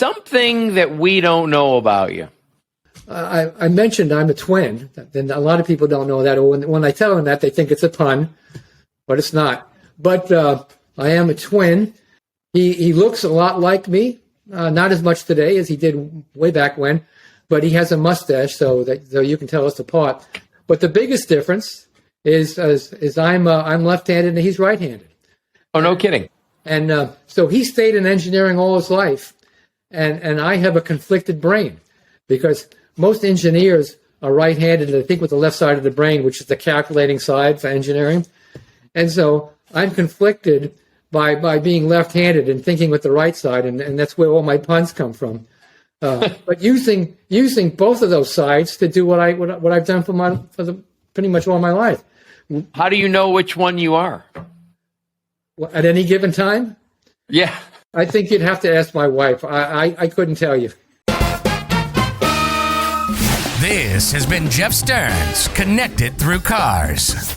something that we don't know about you. I mentioned I'm a twin. Then a lot of people don't know that. When I tell them that, they think it's a pun, but it's not. But I am a twin. He looks a lot like me, not as much today as he did way back when, but he has a mustache, so you can tell us apart. But the biggest difference is I'm left-handed and he's right-handed. Oh, no kidding. And so he stayed in engineering all his life, and I have a conflicted brain because most engineers are right-handed, they think with the left side of the brain, which is the calculating side for engineering. And so I'm conflicted by being left-handed and thinking with the right side, and that's where all my puns come from. But using both of those sides to do what I've done for pretty much all my life. How do you know which one you are? At any given time? Yeah. I think you'd have to ask my wife. I couldn't tell you. This has been Jeff Stearns, Connected Through Cars.